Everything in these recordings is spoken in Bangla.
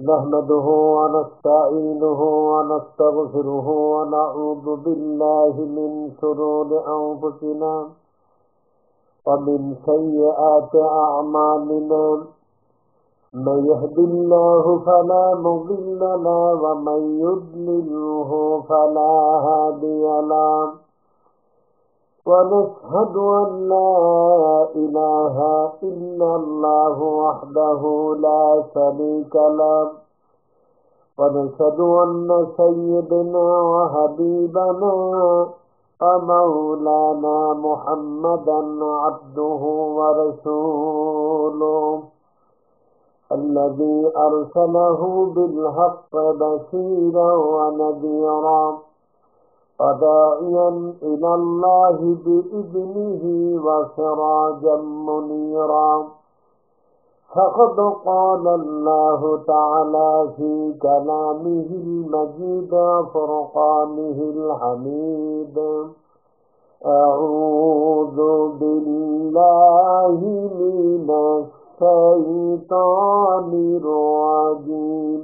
نحمده ونستعينه ونستغفره ونعوذ بالله من شرور أنفسنا ومن سيئات أعمالنا. من يهد الله فلا مضل له ومن يضلله فلا هادي له. ونشهد أن لا إله إلا الله وحده لا شريك له. ونشهد أن سيدنا وحبيبنا ومولانا محمدا عبده ورسوله الذي أرسله بالحق بشيرا ونذيرا وداعيا إلى الله بإذنه وسراجا منيرا. فقد قال الله تعالى في كلامه المجيد وفرقانه الحميد: أعوذ بالله من الشيطان الرجيم.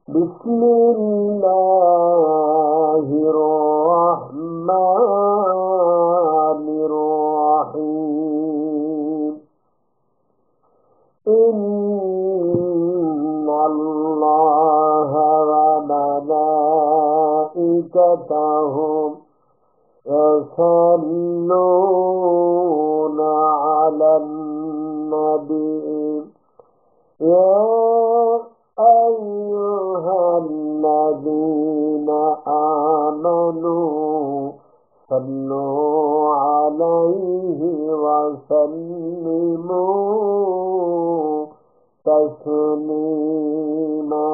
بسم الله الرحمن الرحيم. إن الله وملائكته يصلون على النبي يا أيها الذين آمنوا صلوا عليه وسلموا تسليما.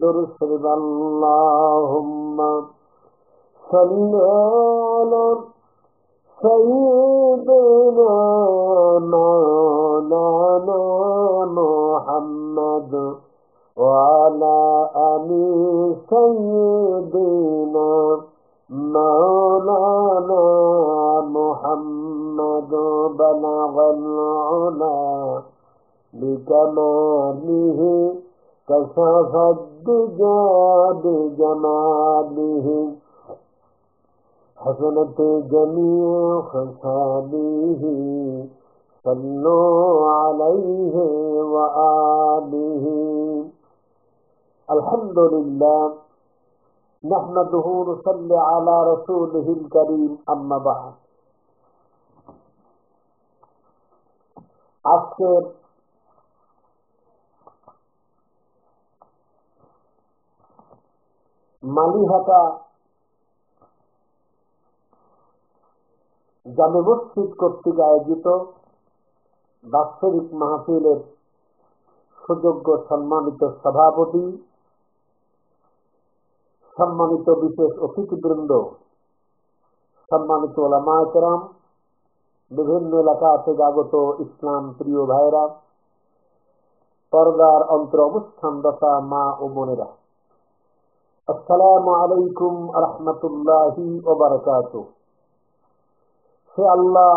درشد اللهم صل على سيدنا مولانا محمد وعلى آل سيدنا مولانا محمد. بلغ العلا بكماله كشف الدجى بجماله حسنت جميع خصاله. صلوا عليه وآله. الحمد لله نحمده ونصلي على رسوله الكريم. أما بعد, আজকের মালিহাটা জামে মসজিদ কর্তৃক আয়োজিত বাৎসরিক মাহফিলের সুযোগ্য সম্মানিত সভাপতি, সম্মানিত বিশেষ অতিথিবৃন্দ, সম্মানিত উলামায়ে কেরাম, বিভিন্ন এলাকা থেকে আগত ইসলাম প্রিয় ভাইরা, পর্দার অন্তর অবস্থানরত মা ও বোনেরা, আসসালামু আলাইকুম রাহমাতুল্লাহি ওয়া বারাকাতুহু। সে আল্লাহ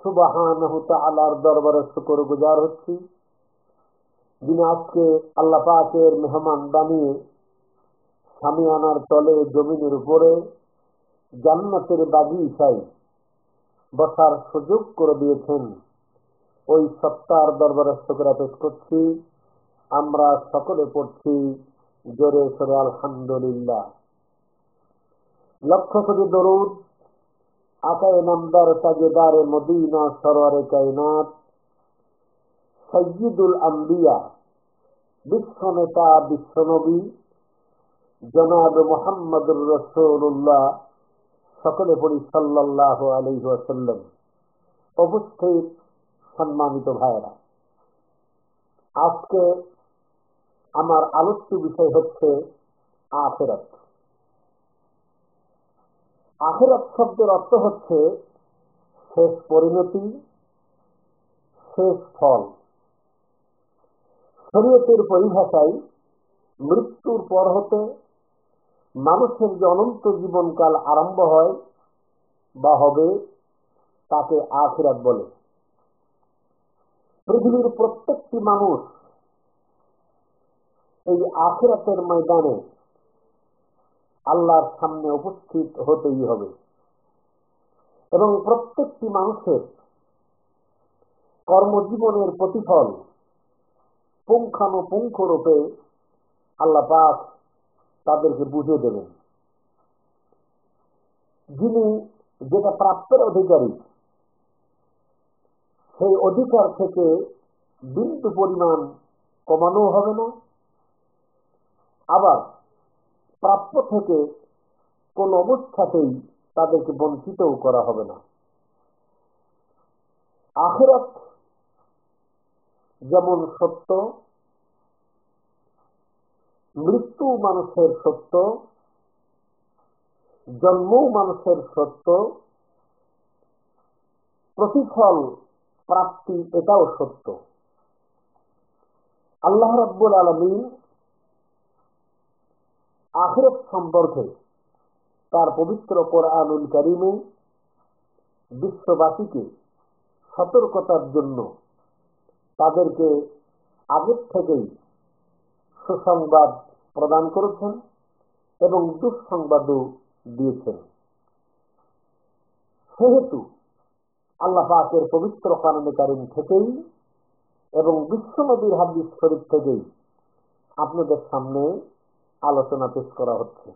সুবহানাহু তাআলার দরবারে শুকরগুজার হচ্ছি, যিনি আজকে আল্লাহ পাকের মেহমান বানিয়ে সামিয়ানার তলে জমিনের উপরে জান্নাতের বাগিচায় বসার সুযোগ করে দিয়েছেন। ওই সত্তার দরবারে শুকর পেশ করছি। আমরা সকলে পড়ছি জোরে সোরে আলহামদুলিল্লাহ। লক্ষ কোটি দরুদ আকায়ে নামদার তাজেদারে মদিনা সরওয়ারে কায়নাত সাইয়্যিদুল আম্বিয়া বিশ্বনেতা বিশ্বনবী জনাব মুহাম্মদুর রাসূলুল্লাহ, সকলে পড়ি সাল্লাল্লাহু আলাইহি ওয়াসাল্লাম। উপস্থিত সম্মানিত ভাইরা, আজকে আমার আলোচ্য বিষয় হচ্ছে আখিরাত। আখিরাত শব্দের অর্থ হচ্ছে শেষ পরিণতি, শেষ ফল। শরীয়তের পরিভাষায় মৃত্যুর পর হতে মানুষের যে অনন্ত জীবনকাল আরম্ভ হয় বা হবে তাকে আখিরাত বলে। পৃথিবীর প্রত্যেকটি মানুষ এই আখিরাতের ময়দানে আল্লাহর সামনে উপস্থিত হতেই হবে এবং প্রত্যেকটি মানুষের কর্মজীবনের প্রতিফল পুঙ্খানুপুঙ্খ রূপে আল্লাহ পাক তাদেরকে বুঝিয়ে দেবেন। যিনি যেটা প্রাপ্তের অধিকারী, সেই অধিকার থেকে বিন্দু পরিমাণ কমানো হবে না, আবার প্রাপ্য থেকে কোন অবস্থাতেই তাদেরকে বঞ্চিতও করা হবে না। আখিরাত যেমন সত্য, মৃত্যু মানুষের সত্য, জন্মও মানুষের সত্য, প্রতিফল প্রাপ্তি এটাও সত্য। আল্লাহ রাব্বুল আলামিন আখিরাত সম্পর্কে তার পবিত্র কোরআনুল কারীমে বিশ্ববাসীকে সতর্কতার জন্য তাদেরকে আগের থেকেই সুসংবাদ প্রদান করেছেন এবং দুঃসংবাদও দিয়েছেন। সেহেতু আল্লাহ পাকের পবিত্র কোরআনুল কারীম থেকেই এবং বিশ্বনবীর হাদিস শরীফ থেকেই আপনাদের সামনে আলোচনা পেশ করা হচ্ছে।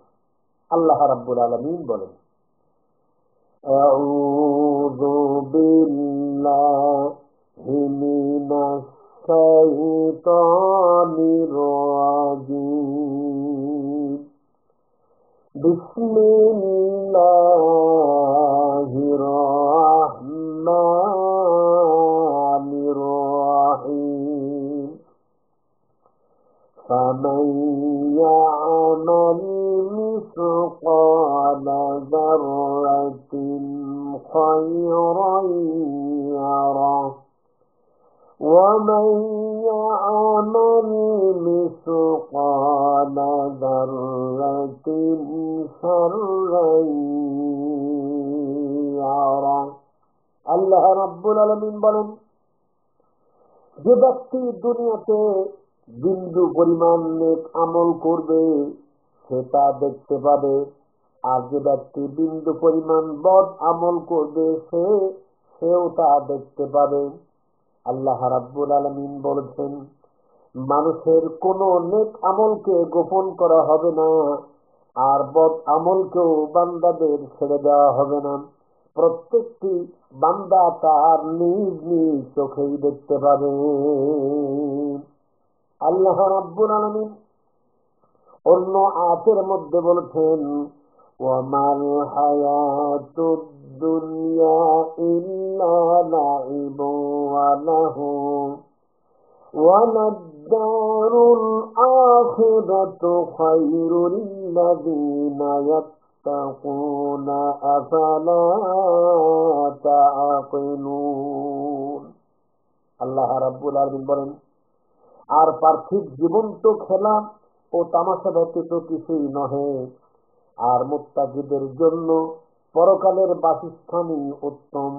আল্লাহ রাব্বুল আলামিন বলেন, আউযু বিল্লাহি মিনাশ শাইতানির রাজীম। বিসমিল্লাহির রাহমানির রাহিম। فمن يعمل مثقال ذرة خيرا يره ومن يعمل مثقال ذرة شرا يره। আল্লাহ রাব্বুল আলামিন বলেন, যে ব্যক্তি দুনিয়াতে বিন্দু পরিমাণ নেক আমল করবে সে তা দেখতে পাবে, আর যে ব্যক্তি বিন্দু পরিমাণ বদ আমল করবে সেও তা দেখতে পাবে। আল্লাহ রাব্বুল আলামিন বলেছেন, মানুষের কোন নেক আমলকে গোপন করা হবে না, আর বদ আমলকেও বান্দাদের ছেড়ে দেওয়া হবে না। প্রত্যেকটি বান্দা তার নিজ নিজ চোখেই দেখতে পাবে। আল্লাহ রাব্বুল আলামিন অন্য আয়াতের মধ্যে বলেছেন, ওয়ামাল হায়াতুদ দুনিয়া ইল্লা লাইবু ওয়া লাহু ওয়া লাদ-দারুল আখিরাতু খায়রুল লিল্লাযীনা ইয়াত্তাকুনা আফালা তাআকিলুন। আল্লাহ রাব্বুল আলামিন বলেন, আর পার্থিব জীবন তো খেলা ও তামাশা ব্যতীত কিছুই নহে, আর মুত্তাকিদের জন্য পরকালের বাসস্থানই উত্তম।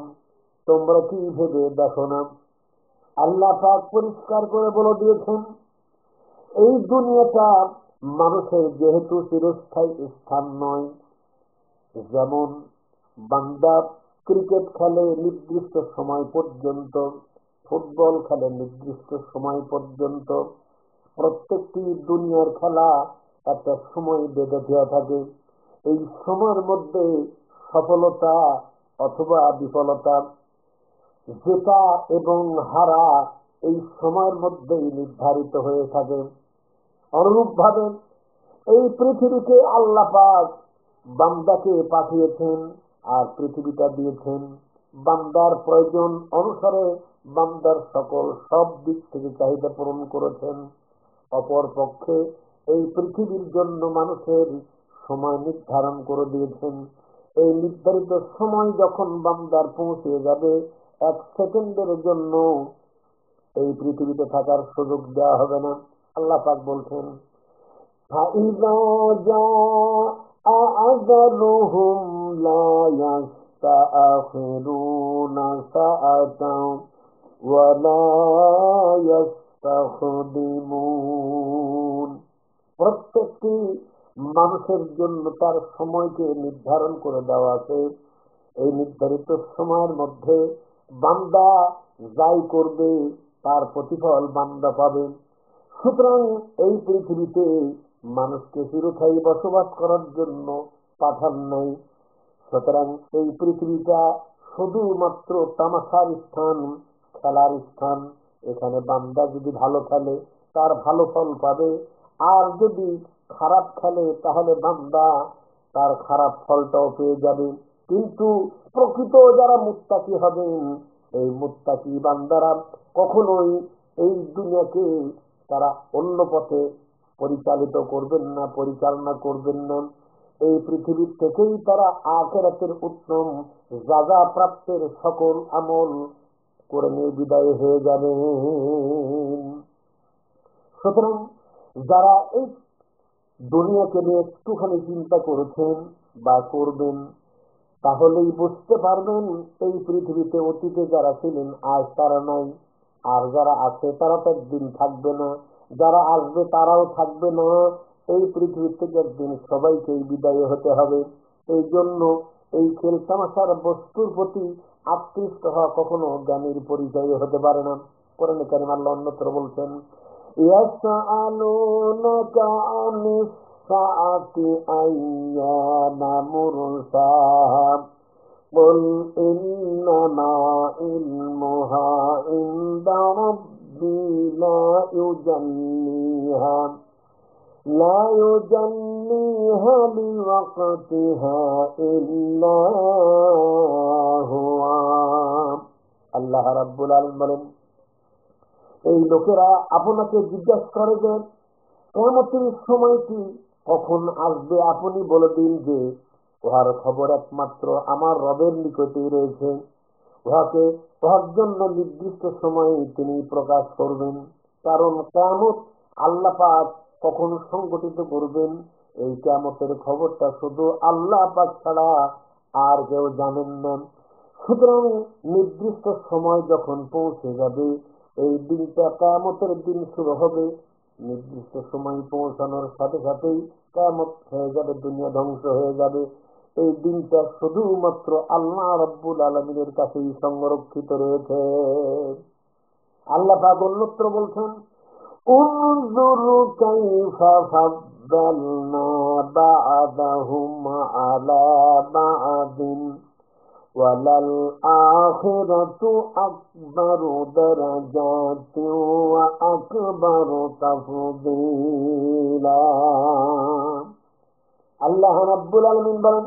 তোমরা কি ভেবে দেখো না? আল্লাহ পাক পরিষ্কার করে বলে দিয়েছেন, এই দুনিয়াটা মানুষের যেহেতু চিরস্থায়ী স্থান নয়, যেমন বান্দা ক্রিকেট খেলে নির্দিষ্ট সময় পর্যন্ত, ফুটবল খেলে নির্দিষ্ট সময় পর্যন্ত, প্রত্যেকটি দুনিয়ার খেলা একটা সময় বেঁধে দেওয়া থাকে। এই সময়ের মধ্যে সফলতা অথবা বিফলতা, জেতা এবং হারা এই সময়ের মধ্যেই নির্ধারিত হয়ে থাকে। অনুরূপভাবে এই পৃথিবীকে আল্লাহ পাক বান্দাকে পাঠিয়েছেন আর পৃথিবীটা দিয়েছেন বান্দার প্রয়োজন অনুসারে, বান্দার সকল সব দিক থেকে চাহিদা পূরণ করেছেন। অপর পক্ষে এই পৃথিবীর জন্য মানুষের সময় নির্ধারণ করে দিয়েছেন। এই নির্ধারিত সময় যখন বান্দার পৌঁছে যাবে, এক সেকেন্ডের জন্য এই পৃথিবীতে থাকার সুযোগ দেওয়া হবে না। আল্লাহ পাক বলছেন, فَإِذَا جَاءَ أَجَلُهُمْ لَا يَسْتَأْخِرُونَ سَاعَةً وَلَا يَسْتَقْدِمُونَ। প্রত্যেকটি মানুষের জন্য তার সময়কে নির্ধারণ করে দেওয়া আছে। এই নির্ধারিত সময়ের মধ্যে বান্দা যাই করবে তার প্রতিফল বান্দা পাবে। সুতরাং এই পৃথিবীতে মানুষকে চিরস্থায়ী বসবাস করার জন্য পাঠান নাই। সুতরাং এই পৃথিবীটা শুধুমাত্র তামাশার স্থান, খেলার স্থান। এখানে বান্দা যদি ভালো খেলে তার ভালো ফল পাবে, আর যদি খারাপ খেলে তাহলে বান্দা তার খারাপ ফলটাও পেয়ে যাবে। কিন্তু প্রকৃত যারা মুত্তাকি হবেন, এই মুত্তাকি বান্দারা কখনোই এই দুনিয়াকে তারা অন্য পথে পরিচালিত করবেন না, পরিচালনা করবেন না। এই পৃথিবীর থেকেই তারা আখিরাতের উত্তম যাজা প্রাপ্তের সকল আমল করে নিয়ে বিদায় হয়ে যাবে। সুতরাং যারা এই দুনিয়াকে নিয়ে একটুখানি চিন্তা করেছেন বা করবেন, তাহলেই বুঝতে পারবেন এই পৃথিবীতে অতীতে যারা ছিলেন আজ তারা নাই, আর যারা আছে তারা তো একদিন থাকবে না, যারা আসবে তারাও থাকবে না। এই পৃথিবী থেকে একদিন সবাইকেই বিদায় হতে হবে। এই জন্য এই খেল তামাশার বস্তুর প্রতি আকৃষ্ট হওয়া কখনো জ্ঞানীর পরিচয় হতে পারে না। কোরআনে কারিমে আল্লাহ অন্যত্র বলছেন, ইয়াসআলুনাকা আনিস সাআতি আইয়ানা মুরসাহা قل إنما علمها عند ربي لا يجليها لوقتها إلا هو। আল্লাহ রাব্বুল আলামিন বলেন, এই লোকেরা আপনাকে জিজ্ঞাসা করে যে কিয়ামতের সময়টি কখন আসবে, আপনি বলে দিন যে উহার খবর একমাত্র আমার রবের নিকটেই রয়েছে। উহার জন্য নির্দিষ্ট সময়ে তিনি প্রকাশ করবেন। কারণ কিয়ামত আল্লাহ পাক কখন সংগঠিত করবেন, এই কিয়ামতের খবরটা শুধু আল্লাহ পাক ছাড়া আর কেউ জানেন না। সুতরাং নির্দিষ্ট সময় যখন পৌঁছে যাবে, এই দিনটা কিয়ামতের দিন শুরু হবে। নির্দিষ্ট সময় পৌঁছানোর সাথে সাথেই কিয়ামত হয়ে যাবে, দুনিয়া ধ্বংস হয়ে যাবে। এই দিনটা শুধুমাত্র আল্লাহ রাব্বুল আলামিনের কাছেই সংরক্ষিত রয়েছে। আল্লাহ পাক অন্যত্র বলছেন, উনজুরু কাইফা ফাদ্দালনা বা'দাহুম আলা বা'দিন ওয়ালাল আখিরাতু আকবারু দারাজাতিন ওয়া আকবারু তাফদীলা। আল্লাহ রাব্বুল আলামিন বলেন,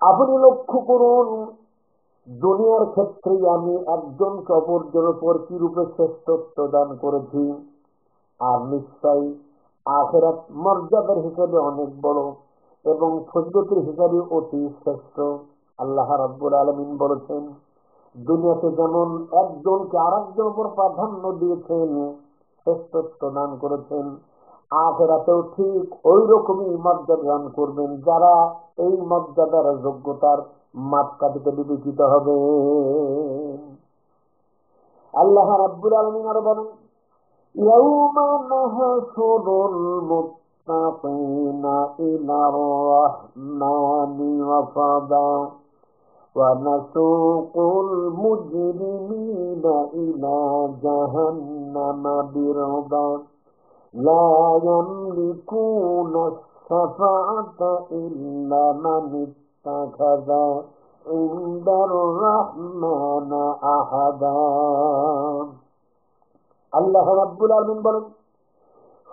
আপনি লক্ষ্য করুন দুনিয়ার ক্ষেত্রে আমি একজনকে অপরজনের উপর কি রূপে শ্রেষ্ঠত্ব দান করেছি, আর নিশ্চয়ই আখিরাত মর্যাদার হিসেবে অনেক বড় এবং ফজিলতের হিসাবে অতি শ্রেষ্ঠ। আল্লাহ রাব্বুল আলামিন বলেছেন, দুনিয়াতে যেমন একজনকে আরেকজনের উপর প্রাধান্য দিয়েছেন, শ্রেষ্ঠত্ব দান করেছেন, আখিরাতেও ঠিক ওই রকমই মর্যাদা দান করবেন যারা এই মর্যাদার যোগ্যতার মাপকাঠিতে বিবেচিত হবে। আল্লাহ রাব্বুল আলামিন আরো বলেন, ইয়াউমা নাহশুরুল মুত্তাকিনা ইলার রাহমানি ওয়াফদা ওয়া নাসুকুল মুজরিমিনা ইলা জাহান্নামা বিরদা লা ইয়ামলিকুনা আশ-শাফাআতা ইল্লা মান ইত্তাখাযা ইনদার রাহমানা আহাদা। আল্লাহ রাব্বুল আলামিন বলেন,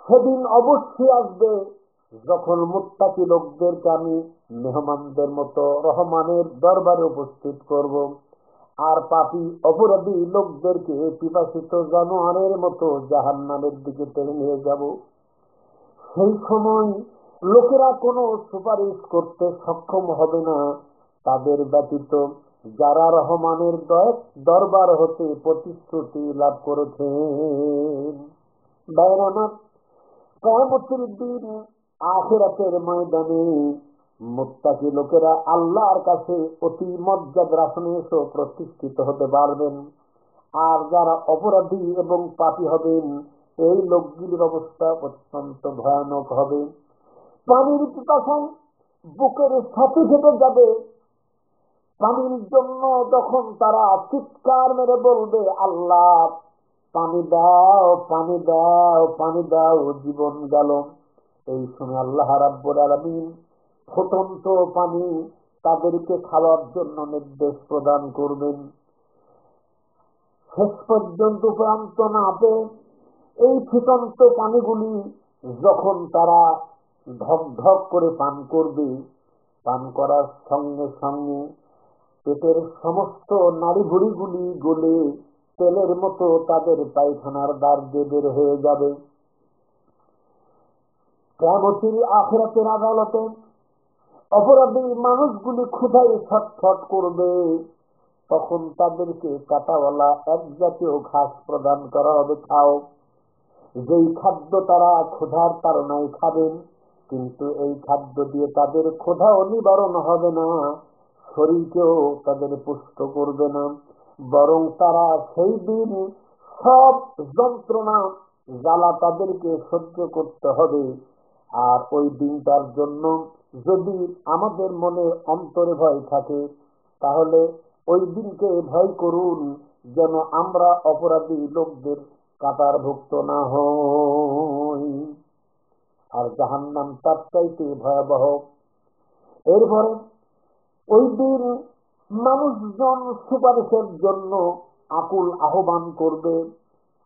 সেদিন অবশ্যই আসবে যখন মুত্তাকি লোকদেরকে আমি মেহমানদের মতো রহমানের দরবারে উপস্থিত করব, আর পাপী অপরাধী লোকদেরকে পিপাসিত জানোয়ারের মতো জাহান্নামের দিকে টেনে নিয়ে যাব। সেই সময় লোকেরা কোনো সুপারিশ করতে সক্ষম হবে না তাদের ব্যতীত যারা রহমানের দরবার হতে প্রতিশ্রুতি লাভ করেছেন। বাইরামাত কিয়ামতের দিন আখিরাতের ময়দানে মুত্তাকি লোকেরা আল্লাহর কাছে অতি মর্যাদার আসনে এসে প্রতিষ্ঠিত হতে পারবেন, আর যারা অপরাধী এবং পাপী হবেন এই লোকগুলির অবস্থা অত্যন্ত ভয়ানক হবে। পানির পিপাসায় বুকের ছাতি ফেটে যাবে। পানির জন্য যখন তারা চিৎকার মেরে বলবে, আল্লাহ পানি দাও, পানি দাও, পানি দাও, জীবন গেল। এই সময় আল্লাহ রাব্বুল আলামিন ফুটন্ত পানি তাদেরকে খাওয়ার জন্য নির্দেশ প্রদান করবেন। শেষ পর্যন্ত প্রান্ত না পেয়ে এই ফুটন্ত পানিগুলি যখন তারা ঢক ঢক করে পান করবে, পান করার সঙ্গে সঙ্গে পেটের সমস্ত নাড়িভুড়িগুলি গলে তেলের মতো তাদের পায়খানার দ্বার দিয়ে বের হয়ে যাবে। কিয়ামতের আখিরাতের আদালতে অপরাধী মানুষগুলি ক্ষুধায় ছটফট করবে। তখন তাদেরকে কাঁটাওয়ালা এক জাতীয় ঘাস প্রদান করা হবে, খাও। যেই খাদ্য তারা ক্ষুধার তাড়নায় খাবেন, কিন্তু এই খাদ্য দিয়ে তাদের ক্ষুধাও নিবারণ হবে না, শরীরকেও তাদের পুষ্ট করবে না, বরং তারা সেই দিন সব যন্ত্রণা জ্বালা তাদেরকে সহ্য করতে হবে। আর ওই দিনটার জন্য যদি আমাদের মনে অন্তরে ভয় থাকে, তাহলে ওই দিনকে ভয় করুন, যেন আমরা অপরাধী লোকদের কাতারভুক্ত না হই। আর জাহান্নাম তার চাইতে ভয়াবহ। এরপরে ওই দিন মানুষজন সুপারিশের জন্য আকুল আহ্বান করবে,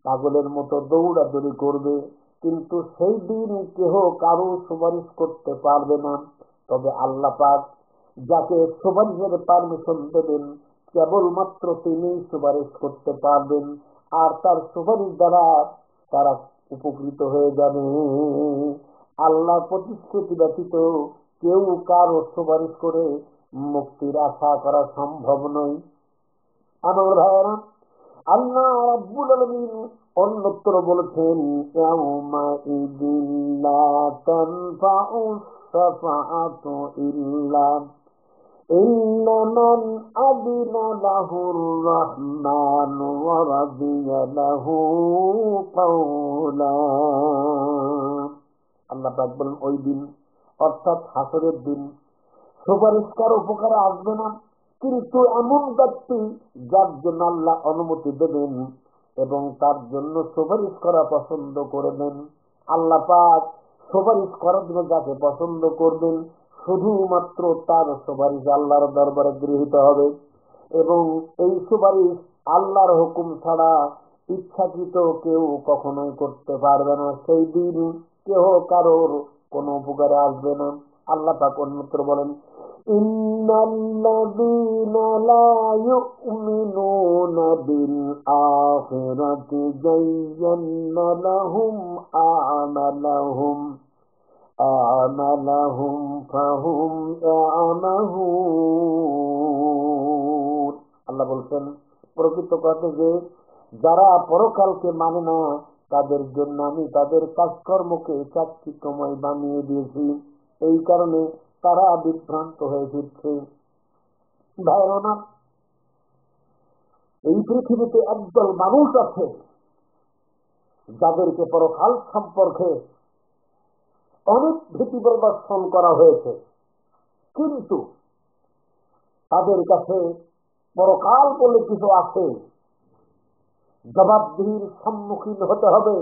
পাগলের মতো দৌড়াদৌড়ি করবে, কিন্তু সেই দিন কেহ কারো সুপারিশ করতে পারবে না। তবে আল্লাহ পাক যাকে সুপারিশের পারমিশন দেবেন, কেবলমাত্র তিনি সুপারিশ করতে পারবেন, আর তার সুপারিশ দ্বারা তারা উপকৃত হয়ে যাবে। আল্লাহ প্রতিশ্রুতি ব্যতীত কেউ কারো সুপারিশ করে মুক্তির আশা করা সম্ভব নয়। আমার ভাইয়েরা, আল্লাহ রাব্বুল আলামিন অন্যত্র বলেছেন, ইয়াউমাইযিন লা তানফাউ শাফাআতু ইল্লা মান আযিনা লাহুর রাহমানু ওয়া রাদিয়া লাহু কাওলা। আল্লাহ পাক বলেন, ওই দিন অর্থাৎ হাসরের দিন সুপারিশকার উপকারে আসবে না, কিন্তু এমন ব্যক্তি যার জন্য আল্লাহ অনুমতি দেবেন এবং তার জন্য সুপারিশ করা পছন্দ করবেন। আল্লাহ পাক সুপারিশ করার জন্য যাকে পছন্দ করবেন, শুধুমাত্র তার সুপারিশ আল্লাহর দরবারে গৃহীত হবে, এবং এই সুপারিশ আল্লাহর হুকুম ছাড়া ইচ্ছাকৃত কেউ কখনোই করতে পারবে না। সেই দিন কেহ কারোর কোন উপকারে আসবে না। আল্লাহ পাক অন্যত্র বলেন, ইন্নাল্লাযীনা লা ইউমিনুনা বিল আখিরাতি যায়্যানা লাহুম আমালাহুম ফাহুম ইয়ামাহুন। আল্লাহ বলছেন, প্রকৃত কথা যে যারা পরকালকে মানে না, তাদের জন্য আমি তাদের কাজকর্মকে চাকচিক্যময় বানিয়ে দিয়েছি, এই কারণে তারা বিভ্রান্ত হয়ে ফিরছে। ভাইরা, এই পৃথিবীতে একদল মানুষ আছে যাদেরকে পরকাল সম্পর্কে অনেক ভীতি প্রদর্শন করা হয়েছে, কিন্তু তাদের কাছে পরকাল বলে কিছু আছে, জবাবদিহির সম্মুখীন হতে হবে,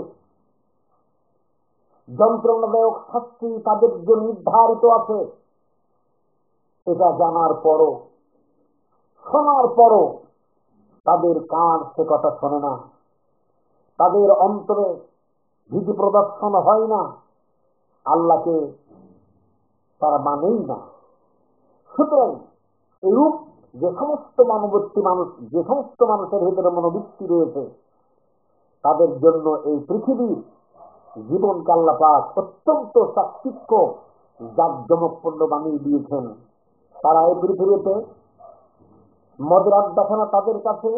যন্ত্রণাদায়ক শাস্তি তাদের জন্য নির্ধারিত আছে। এটা জানার পরও, শোনার পরও তাদের কান সে কথা শোনে না, তাদের অন্তরে ভীতি প্রদর্শন হয় না, আল্লাহকে তারা মানেই না। সুতরাং এরূপ যে সমস্ত মানুষের ভিতরে মনোবৃত্তি রয়েছে, তাদের জন্য এই পৃথিবীর জীবনকে আল্লাহ পাক অত্যন্ত চাকচিক্য জাঁকজমকপূর্ণ বানিয়ে দিয়েছেন। তারা এই পৃথিবীতে মদের আড্ডাখানা তাদের কাছে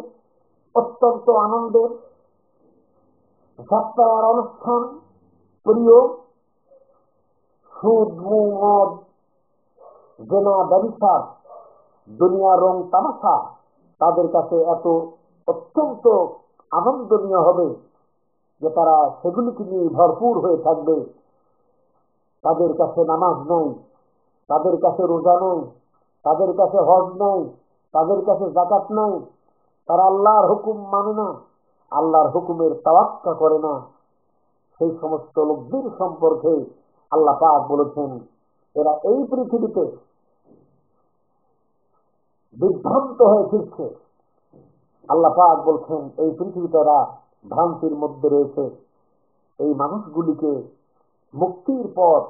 অত্যন্ত আনন্দের, যাত্রার অনুষ্ঠান প্রিয়, সুদ মদ জেনা ব্যভিচার দুনিয়ার রং তামাশা তাদের কাছে এত অত্যন্ত আনন্দনীয় হবে যে তারা সেগুলিকে নিয়ে ভরপুর হয়ে থাকবে। তাদের কাছে নামাজ নাই, তাদের কাছে রোজা নাই, তাদের কাছে হজ নাই, তাদের কাছে যাকাত নাই, তারা আল্লাহর হুকুম মানে না, আল্লাহর হুকুমের তাওয়াক্কা করে না। সেই সমস্ত লোকদের সম্পর্কে আল্লাহ পাক বলেছেন, এরা এই পৃথিবীতে বিভ্রান্ত হয়ে ফিরছে। আল্লাহ পাক বলছেন, এই পৃথিবীতে এরা ভ্রান্তির মধ্যে রয়েছে। এই মানুষগুলিকে মুক্তির পথ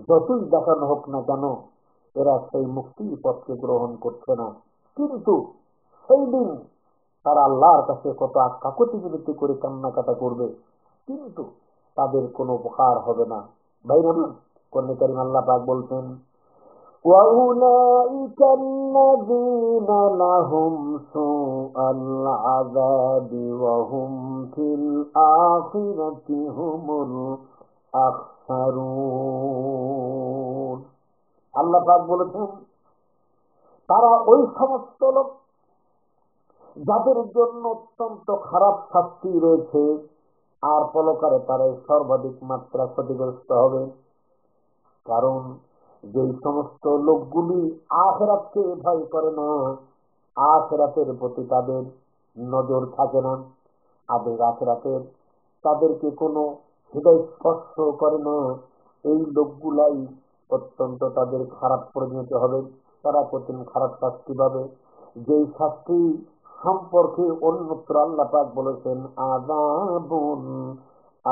যতই দেখানো হোক না কেন, এরা সেই মুক্তির পথকে গ্রহণ করছে না। কিন্তু সেই দিন তারা আল্লাহর কাছে কত কাকুতি মিনতি করে কান্নাকাটা করবে, কিন্তু তাদের কোনো উপকার হবে না। ভাইরা, কোরআনে কারীম আল্লাহ পাক বলছেন, وَأُولَئِكَ الَّذِينَ لَهُمْ سُوءُ الْعَذَابِ وَهُمْ فِي الْآخِرَةِ هُمُ الْأَخْسَرُونَ। আল্লাহ পাক বলেছেন, তারা ওই সমস্ত লোক যাদের জন্য অত্যন্ত খারাপ শাস্তি রয়েছে, আর পরকালে তারা সর্বাধিক মাত্রা ক্ষতিগ্রস্ত হবে। কারণ যে সমস্ত লোকগুলি আখিরাতকে ভয় করে না, আখিরাতের প্রতি তাদের নজর থাকে না, আখিরাতের তাদেরকে কোনো হৃদয় স্পর্শ করে না, এই লোকগুলাই অত্যন্ত তাদের খারাপ পরিণত হবে। তারা কঠিন খারাপ শাস্তি পাবে, যেই শাস্তি সম্পর্কে অন্যত্র আল্লাহ পাক বলেছেন, আযাবুন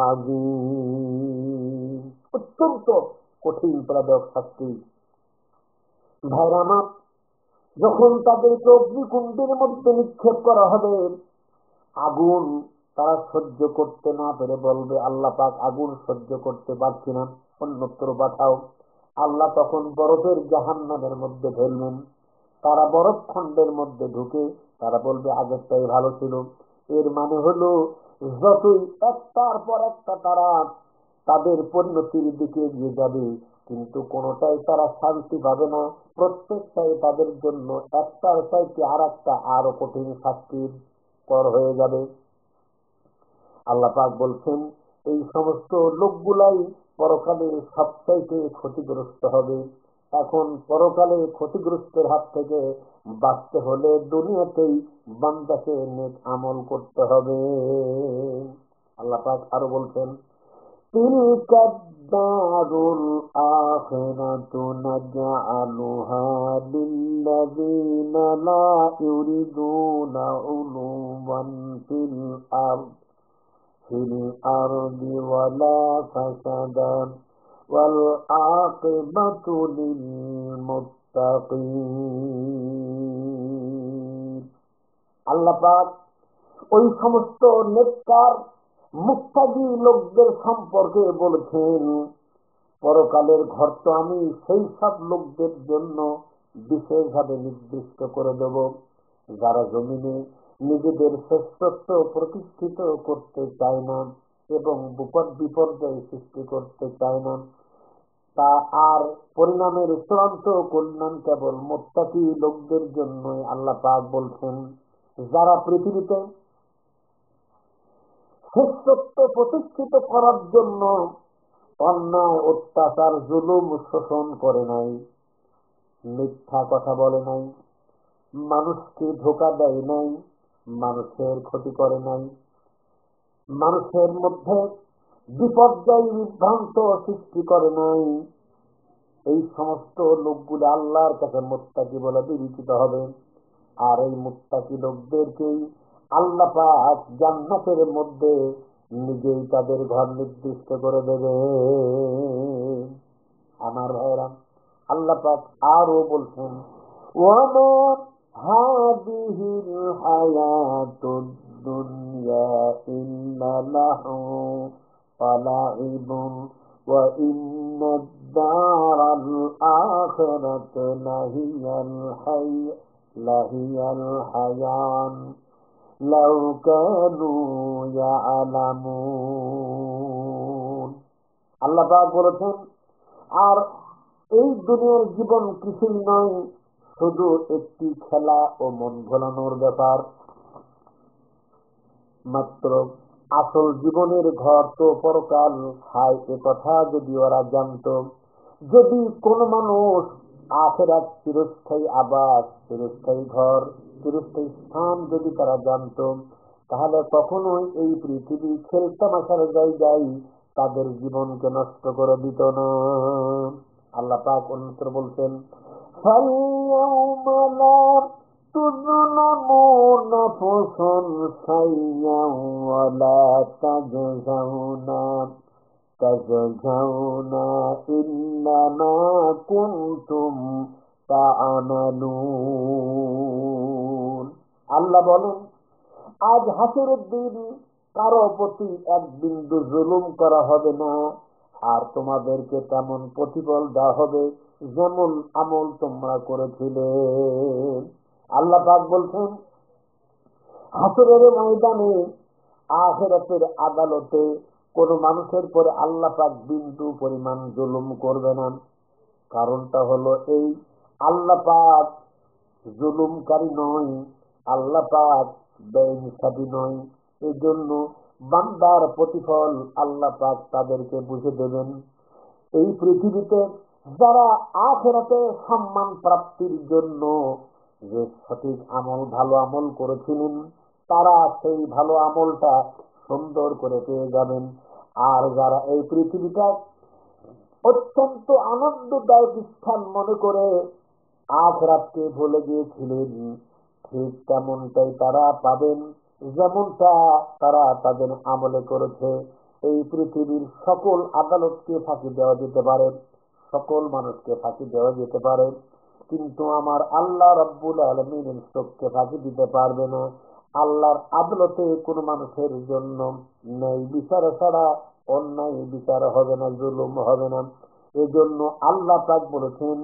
আযীম, অত্যন্ত কঠিন প্রদায়ক শাস্তি। ভাইরা আমার, যখন তাদেরকে অগ্নিকুণ্ডের মধ্যে নিক্ষেপ করা হবে, আগুন তারা সহ্য করতে না পেরে বলবে, আল্লাহ পাক আগুন সহ্য করতে পারছি না, অন্যত্র পাঠাও। আল্লাহ তখন বরফের জাহান্নামের মধ্যে ফেলবেন। তারা বরফ খণ্ডের মধ্যে ঢুকে তারা বলবে, আগেরটাই ভালো ছিল। এর মানে হলো, যতই একটার পর একটা তারা তাদের পরিণতির দিকে এগিয়ে যাবে, কিন্তু কোনোটাই তারা শান্তি পাবে না। প্রত্যেকটাই তাদের জন্য একটার চাইতে আর একটা আরো কঠিন শাস্তির কর হয়ে যাবে। আল্লাহ পাক বলছেন, এই সমস্ত লোকগুলাই পরকালে সবচাইতে ক্ষতিগ্রস্ত হবে। এখন পরকালে ক্ষতিগ্রস্তের হাত থেকে বাঁচতে হলে দুনিয়াতেই বান্দাকে নেক আমল করতে হবে। আল্লাহ পাক আরো বলছেন, تلك الدار الآخرة نجعلها للذين لا يريدون علوا في الأرض ولا فسادا والعاقبة للمتقين। আল্লাহ পাক ওই সমস্ত নেককার মুত্তাকি লোকদের সম্পর্কে বলেছেন, পরকালের ঘর তো আমি সেই সব লোকদের জন্য বিশেষভাবে নির্দিষ্ট করে দেব, যারা জমিনে নিজেদের শ্রেষ্ঠত্ব প্রতিষ্ঠিত করতে চায় না এবং বিপর্যয় সৃষ্টি করতে চায় না। তা আর পরিণামের চূড়ান্ত কল্যাণ কেবল মুত্তাকি লোকদের জন্যই। আল্লাহ পাক বলছেন, যারা পৃথিবীতে শ্রেষ্ঠত্ব প্রতিষ্ঠিত করার জন্য অন্যায়, অত্যাচার, জুলুম, শোষণ করে নাই, মিথ্যা কথা বলে নাই, মানুষকে ধোঁকা দেয় নাই, মানুষের ক্ষতি করে নাই, মানুষের মধ্যে বিপর্যয় বিভ্রান্ত সৃষ্টি করে নাই, এই সমস্ত লোকগুলো আল্লাহর কাছে মুত্তাকি বলে বিবেচিত হবে। আর এই মুত্তাকি লোকদেরকেই আল্লাহ পাক জান্নাতের মধ্যে নিজেই তাদের ঘর নির্দিষ্ট করে দেবে। আমার ভাইরা, আল্লাহ পাক আরো বলছেন, ওয়ামা হাদিহিল হায়াতুদ দুনিয়া ইল্লা লাহু ওয়া লাইবুন ওয়া ইন্নাদ দারাল আখিরাতা লাহিয়াল হায়ান লাউ কানু ইয়ালামুন। আল্লাহ পাক বলেছেন, আর এই দুনিয়ার জীবন কিছুই নয়, শুধু একটি খেলা ও মন ভোলানোর ব্যাপার। মাত্র আসল জীবনের ঘর তো পরকাল। হায়, এ কথা যদি ওরা জানতো, যদি কোন মানুষ আখেরাত চিরস্থায়ী আবাস, চিরস্থায়ী ঘর, চিরস্থায়ী স্থান যদি তারা জানতো, তাহলে কখনোই এই পৃথিবী খেলতামাশার জায়গায় তাদের জীবনকে নষ্ট করে দিত না। আল্লাহ পাক অন্যত্র বলছেন, فَالْيَوْمَ لَا تُظْلَمُ نَفْسٌ شَيْئًا وَلَا تَجْزَوْنَ إِلَّا مَا كُنتُمْ تَعْمَلُونَ। আল্লাহ বলেন, আজ হাসরের দিন কারো প্রতি এক বিন্দু জুলুম করা হবে না, আর তোমাদেরকে তেমন প্রতিফল দেওয়া হবে যেমন আমল তোমরা করেছিলে। আল্লাহ পাক বলছেন, হাসরের ময়দানে, আখিরাতের আদালতে কোন মানুষের পরে আল্লাহ পাক বিন্দু পরিমাণ জুলুম করবে না। কারণটা হলো এই, আল্লাহ পাক জুলুমকারী নয়, আল্লাহ পাক বেইনসাফি নয়। এই জন্য বান্দার প্রতিফল আল্লাহ পাক তাদেরকে বুঝে দেবেন। এই পৃথিবীতে যারা আখিরাতে সম্মান প্রাপ্তির জন্য যে সঠিক আমল, ভালো আমল করেছিলেন, তারা সেই ভালো আমলটা সুন্দর করে পেয়ে যাবেন। আর যারা এই পৃথিবীটা অত্যন্ত আনন্দদায়ক স্থান মনে করে আখিরাতকে ভুলে গিয়েছিলেন, ঠিক তেমনটাই তারা পাবেন যেমনটা তারা তাদের আমলে করেছে। এই পৃথিবীর সকল আদালতকে ফাঁকি দেওয়া যেতে পারে, সকল মানুষকে ফাঁকি দেওয়া যেতে পারে, কিন্তু আমার আল্লাহ রাব্বুল আলামিনের চোখকে ফাঁকি দিতে পারবে না। আল্লাহর আদালতে কোন মানুষের জন্য ন্যায় বিচার ছাড়া অন্যায় বিচার হবে না, জুলুম হবে না। এজন্য আল্লাহ পাক বলেছেন,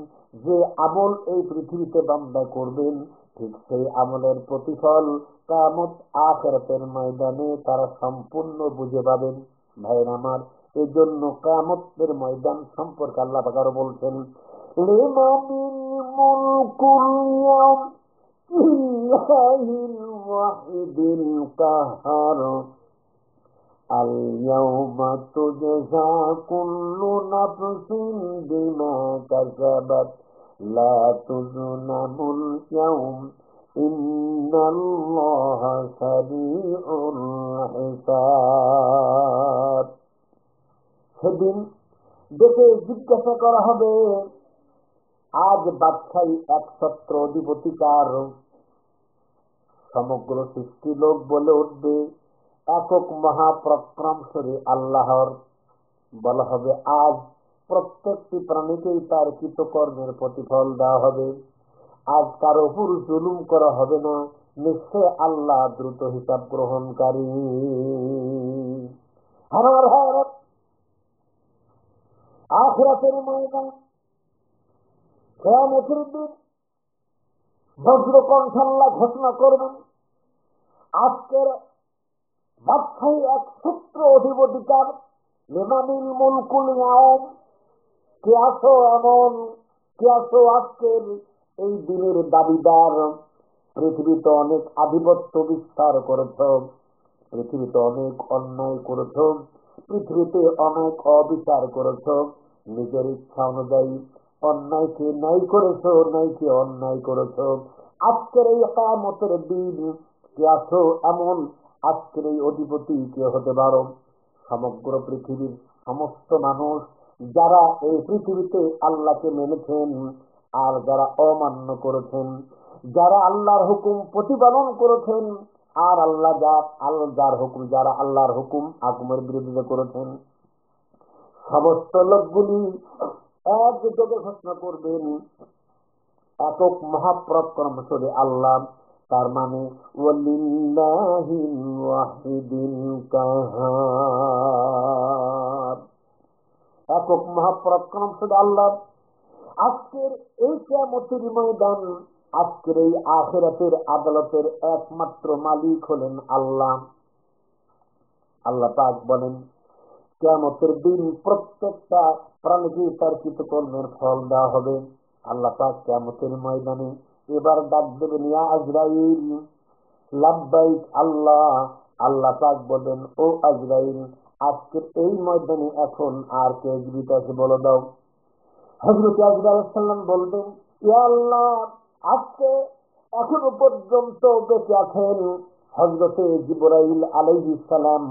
যে আমল এই পৃথিবীতে বান্দা করবেন, ঠিক সেই আমলের প্রতিফল কিয়ামত আখিরাতের ময়দানে তারা সম্পূর্ণ বুঝে পাবেন। ভাইরা আমার, এই জন্য কিয়ামতের ময়দান সম্পর্কে আল্লাহ পাক আরো বলছেন, লিমানিল মুলকুল ইয়াউম লিল্লাহিল ওয়াহিদিল কাহ্হার আল-ইয়াওমা তুজজা কুল্লু নাফসিন বিমা কাসাবাত লা তুযলামুল ইয়াওম ইন্নাল্লাহা সারিউল হিসাব। সেদিন ডেকে জিজ্ঞাসা করা হবে, আজ বাদশাহী একছত্র অধিপতিকার। সমগ্র সৃষ্টি লোক বলে উঠবে, একক মহাপরাক্রমশালী আল্লাহর। বলা হবে, আজ প্রত্যেকটি প্রাণীকেই তার কৃতকর্মের প্রতিফল দেওয়া হবে। আজ কারো উপর জুলুম করা হবে না, নিশ্চয় আল্লাহ দ্রুত হিসাব গ্রহণকারী। আমার ভাইরা, আখিরাতের ময়দান, কিয়ামতের দিন বজ্রকণ্ঠ আল্লাহ ঘোষণা করবেন, আজকের বাদশাহী এক সূত্র অধিপতিকার লিমানিল মুলকুল ইয়াউম, কে আছো এমন, কে আছো আজকের এই দিনের দাবিদার। পৃথিবীতে অনেক আধিপত্য বিস্তার করেছ, পৃথিবীতে অনেক অন্যায় করেছ, পৃথিবীতে অনেক অবিচার করেছ, নিজের ইচ্ছা অনুযায়ী অন্যায়কে ন্যায় করেছ, ন্যায়কে অন্যায় করেছ। আজকের এই কিয়ামতের দিন কে আছো এমন, আজকের এই অধিপতি কে হতে পারো? সমগ্র পৃথিবীর সমস্ত মানুষ যারা এই পৃথিবীতে আল্লাহকে মেনেছেন আর যারা অমান্য করেছেন, যারা আল্লাহর হুকুম প্রতিপালন করেছেন আর যার হুকুম, যারা আল্লাহর হুকুম আগুমের বিরোধিতা করেছেন, সমস্ত লোকগুলি একযোগে ঘোষণা করবেন, একক মহাপরাক্রমশালী আল্লাহ, তার মানে ওয়ালিল্লাহিল ওয়াহিদিল কাহ্হার, একক মহাপরাক্রমশালী আল্লাহ। আজকের এই কিয়ামতের ময়দান, আজকের এই আখিরাতের আদালতের একমাত্র মালিক হলেন আল্লাহ। আল্লাহ পাক বলেন, কিয়ামতের দিন প্রত্যেকটা প্রাণীকে তার কৃতকর্মের ফল দেওয়া হবে। আল্লাহ পাক কিয়ামতের ময়দানে এবার ডাক দেবেন, ইয়া আজরাইল, লাব্বাইক আল্লাহ, আল্লাহ পাক বলেন, ও আজরাইল, আজকের এই ময়দানে এখন আর কে জীবিত আছে বলে দাও। হযরত আজরাইল আলাইহিস সালাম বলবেন, ইয়া আল্লাহ, আজকে এখনো পর্যন্ত বেঁচে আছেন হযরতে জিবরাইল আলাইহিস সালাম,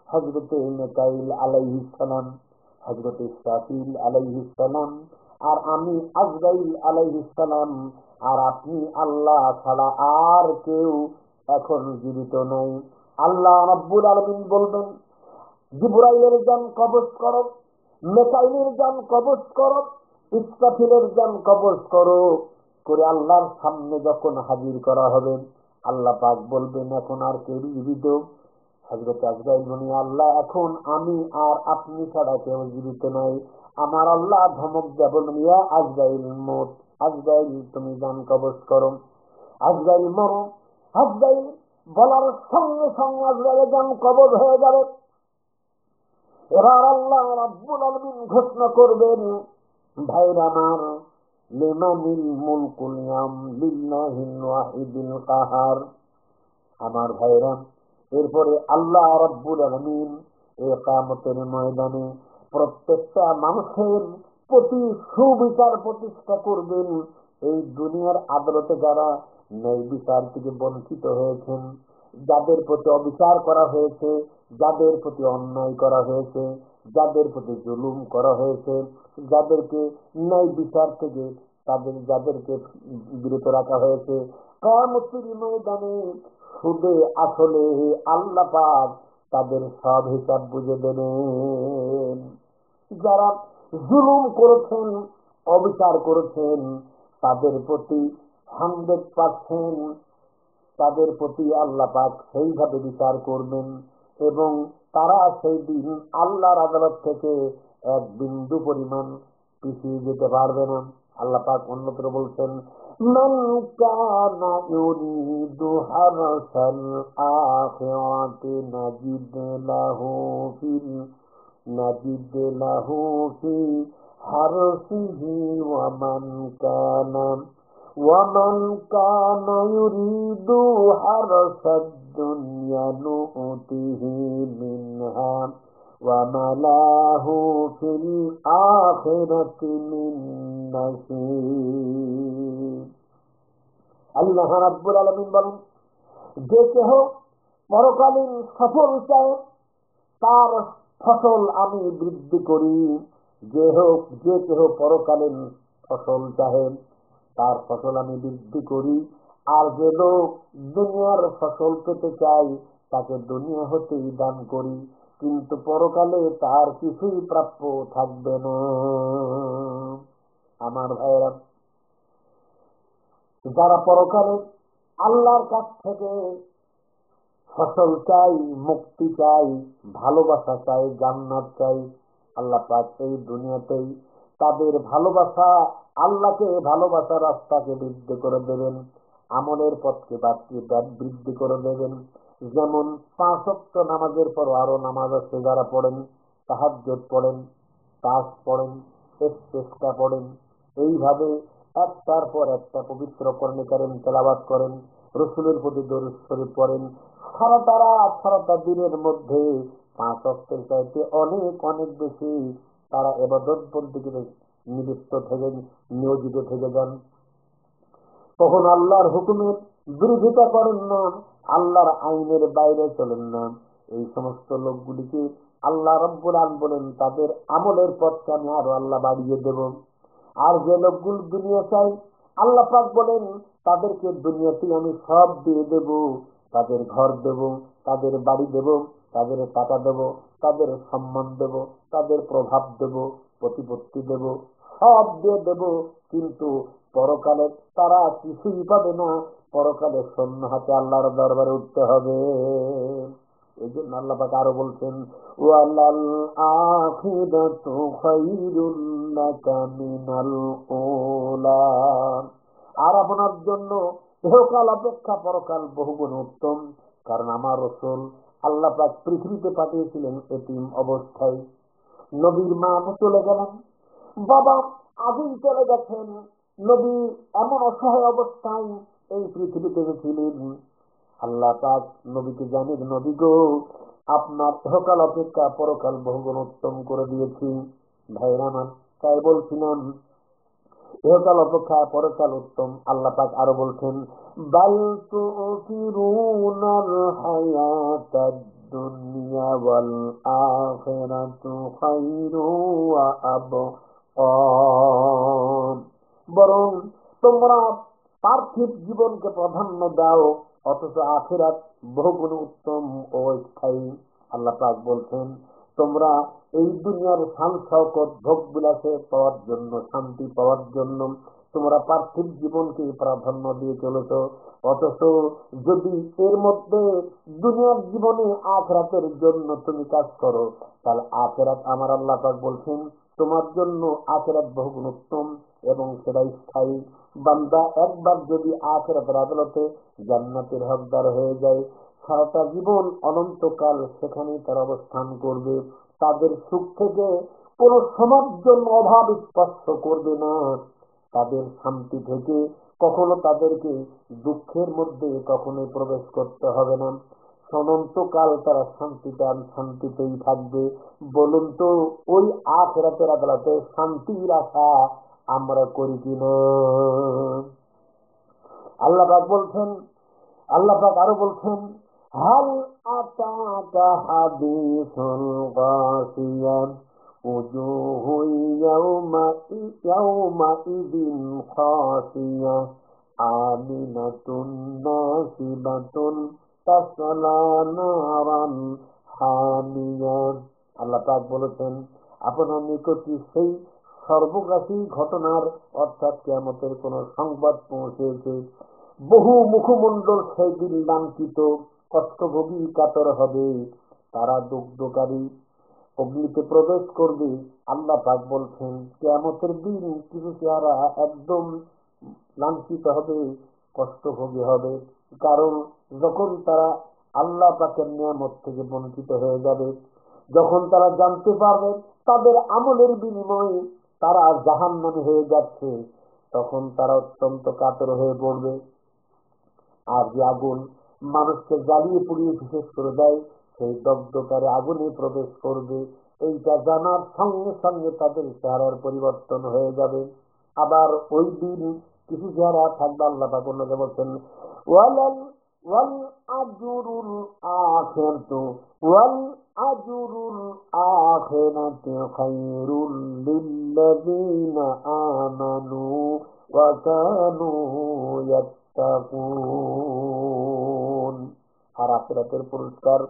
হযরতে মিকাইল আলাইহিস সালাম, হযরতে ইসরাফিল আলাইহিস সালাম, আর আমি আজরাইল আলাইহিস সালাম। আর আপনি আল্লাহ ছাড়া আর কেউ এখন জীবিত নাই। আল্লাহ রাব্বুল আলামিন বলবেন, জিবরাইলের জান কবজ করো, মিকাইলের জান কবজ করো, ইসরাফিলের জান কবজ করো। করে আল্লাহর সামনে যখন হাজির করা হবে, আল্লাহ পাক বলবেন, এখন আর কেউ জীবিত। হযরত আজরাইল বলেন, আল্লাহ, এখন আমি আর আপনি ছাড়া কেউ জীবিত নাই। আমার আল্লাহ ধমক দেয়া বললেন, ইয়া আজরাইল মত, আজরাইল তুমি জান কবজ করো, আজরাইল মরো। আজরাইল বলার সঙ্গে সঙ্গে আজরাইলের জান কবজ হয়ে যাবে। এবার আল্লাহ রাব্বুল আলামিন ঘোষণা করবেন, ভাইরা আমার, লিমানিল মুলকুল ইয়াম লিল্লাহিল ওয়াহিদিল কাহার। আমার ভাইরা, এরপরে আল্লাহ রাব্বুল আলামিন এই কিয়ামতের ময়দানে প্রত্যেকটা মানুষের প্রতি সুবিচার প্রতিষ্ঠা করবেন। এই দুনিয়ার আদালতে যারা ন্যায় বিচার থেকে বঞ্চিত হয়েছেন, যাদের প্রতি অবিচার করা হয়েছে, যাদের প্রতি অন্যায় করা হয়েছে, যাদের প্রতি জুলুম করা হয়েছে, যাদেরকে ন্যায় বিচার থেকে যাদেরকে বিরত রাখা হয়েছে, কিয়ামতের ময়দানে সুদে আসলে আল্লাহ পাক তাদের সব হিসাব বুঝে দেবেন। যারা জুলুম করেছেন, অবিচার করেছেন, তাদের প্রতি 100% তাদের প্রতি আল্লাহ পাক সেইভাবে বিচার করবেন, এবং তারা সেই দিন আল্লাহর আদালত থেকে এক বিন্দু পরিমাণ পিছিয়ে যেতে পারবে না। আল্লাহ পাক অন্যত্র বলছেন, মান কানা ইউরিদু হারসাল আখিরাতি নাজিদ লাহু ফি হারসিহি ومن كان يريد حرث الدنيا نؤته منها وما له في الآخرة من نصيب। আল্লাহ রাব্বুল আলামিন বলেন, যে কেহ পরকালীন সফল চায় তার ফসল আমি বৃদ্ধি করি। যে কেহ পরকালীন ফসল চাহে তার ফসল আমি বৃদ্ধি করি। আর যে লোক দুনিয়ার ফসল পেতে চাই তাকে দুনিয়া হতেই দান করি, কিন্তু পরকালে তার কিছুই প্রাপ্য থাকবে না। আমার ভাইরা, যারা পরকালে আল্লাহর কাছ থেকে ফসল চাই, মুক্তি চাই, ভালোবাসা চাই, জান্নাত চাই, আল্লাহ পাক এই দুনিয়াতেই তাদের ভালোবাসা, আল্লাহকে ভালোবাসার রাস্তাকে বৃদ্ধি করে দেবেন, আমলের পথকে বৃদ্ধি করে দেবেন। যেমন 5 ওয়াক্ত নামাজের পর আরো নামাজ আছে, যারা পড়েন, তাহাজ্জুদ পড়েন, তাস পড়েন, ইস্তিসকা পড়েন, এইভাবে একটার পর একটা পবিত্র কোরআন কারীম তেলাওয়াত করেন, রাসূলের প্রতি দরুদ শরীফ পড়েন, সারাটা দিনের মধ্যে 5 ওয়াক্তের চাইতে অনেক অনেক বেশি তারা ইবাদত বন্দেগীতে নিয়োজিত থেকে যান। তখন আল্লাহর হুকুমের বিরোধিতা করেন না, আল্লাহর আইনের বাইরে চলেন না। এই সমস্ত লোকগুলিকে আল্লাহ রাব্বুল আলামিন বলেন, তাদের আমলের পথকে আমি আরো আল্লাহ বাড়িয়ে দেব। আর যে লোকগুলো দুনিয়া চাই, আল্লাহ পাক বলেন, তাদেরকে দুনিয়াতেই আমি সব দিয়ে দেব। তাদের ঘর দেব, তাদের বাড়ি দেব, তাদের টাকা দেব, তাদের সম্মান দেব, তাদের প্রভাব দেব, প্রতিপত্তি দেব, সব দিয়ে দেব। কিন্তু পরকালে তারা কিছুই পাবে না। পরকালে শূন্য হাতে আল্লাহর দরবারে উঠতে হবে। এই জন্য আল্লাহ পাক আরো বলছেন, ওয়ালাল আখিরাতু খায়রুল লাকা মিনাল উলা। আর আপনার জন্য ইহকাল অপেক্ষা পরকাল বহুগুণ উত্তম। কারণ আমার রাসূল আল্লাহ পাক পৃথিবীতে পাঠিয়েছিলেন এতিম অবস্থায়। নবীর মা চলে গেলেন, বাবা আদিন চলে গেছেন, নবী এমন অসহায় অবস্থায় এই পৃথিবীতে ছিলেন। আল্লাহ পাক নবীকে জানিয়ে, নবী গো, আপনার ইহকাল অপেক্ষা পরকাল বহুগুণ উত্তম করে দিয়েছি। ভাইরা আমার, তাই বলছিলাম ইহকাল অপেক্ষা পরকাল উত্তম। আল্লাহ পাক আরো বলছেন, বাল তুসিরুনাল হায়াতাদ দুনিয়া ওয়াল আখিরাতু খায়রু ওয়া আবকা। বরং তোমরা পার্থিব জীবনকে প্রাধান্য দাও, অথচ আখিরাত বহুগুণ উত্তম ও স্থায়ী। আল্লাহ পাক বলছেন, তোমরা এই দুনিয়ার শান শওকত ভোগ বিলাসে পাওয়ার জন্য, শান্তি পাওয়ার জন্য তোমরা পার্থিব জীবনকে প্রাধান্য দিয়ে চলেছ, অথচ যদি এর মধ্যে দুনিয়ার জীবনে আখিরাতের জন্য তুমি কাজ করো, তাহলে আখিরাত আমার আল্লাহ পাক বলছেন তোমার জন্য আখিরাত বহুগুণ উত্তম এবং সেটাই স্থায়ী। বান্দা একবার যদি আখিরাতের আদালতে জান্নাতের হকদার হয়ে যায়, সারাটা জীবন অনন্তকাল সেখানেই তার অবস্থান করবে। তাদের সুখ থেকে কোন সমাজ জন্য অভাব স্পর্শ করবে না, তাদের শান্তি থেকে কখনো তাদেরকে দুঃখের মধ্যে কখনোই প্রবেশ করতে হবে না। অনন্তকাল তারা শান্তিতেই থাকবে। বলুন তো, ওই আখিরাতের আদালতে শান্তির আশা আমরা করি কিনা? আল্লাহ পাক বলছেন, আল্লাহ পাক আরো বলছেন, হাল আতাকা হাদিসুল গাসিয়া উজুহু ইয়াউমা ইদিন খাসিয়া আমিনাতুন নাসিবাতুন তাসলা নারান হামিয়া। আল্লাহ পাক বলেছেন, আপনার নিকটে সেই সর্বগ্রাসী ঘটনার অর্থাৎ কিয়ামতের কোন সংবাদ পৌঁছেছে। বহু মুখমণ্ডল সেই দিন লাঞ্ছিত, কষ্টভোগী, কাতর হবে। তারা দুগ্ধকারী অগ্নিতে প্রবেশ করবে। আল্লাহ পাক বলছেন, কিয়ামতের দিন কিছু চেহারা একদম লাঞ্ছিত হবে, কষ্টভোগী হবে। কারণ যখন তারা আল্লাহ পাকের নিয়ামত থেকে বঞ্চিত হয়ে যাবে, যখন তারা জানতে পারবে তাদের আমলের বিনিময়ে তারা জাহান্নামী হয়ে যাচ্ছে, তখন তারা অত্যন্ত কাতর হয়ে পড়বে। আর যে আগুন মানুষকে জ্বালিয়ে পুড়িয়ে শেষ করে দেয়, সেই দগ্ধকারে আগুনে প্রবেশ করবে। এইটা জানার সঙ্গে সঙ্গে তাদের চেহারার পরিবর্তন হয়ে যাবে। আবার ওই দিন কিছু চেহারা থাকবে, আল্লাহ পাক অন্যকে বলছেন, ওয়ালাল ওয়াল আজরুল আখিরাতু ওয়াল আজরুল আখিরাতু খায়রুল লিল্লাযিনা আমানু ওয়া কানু ইয়াত্তাকুন। আর আখিরাতের পুরস্কার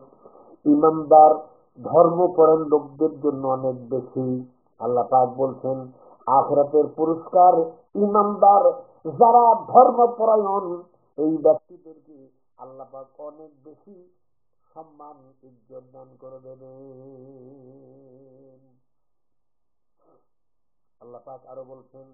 ইমানদার ধর্মপরায়ণ লোকদের জন্য অনেক বেশি। আল্লাহ পাক বলছেন, আখিরাতের পুরস্কার ইমানদার যারা ধর্মপরায়ণ, এই ব্যক্তিদেরকে আল্লাহ পাক অনেক বেশি সম্মান ইজ্জত দান করে দেবেন। আল্লাহ পাক আরো বলছেন,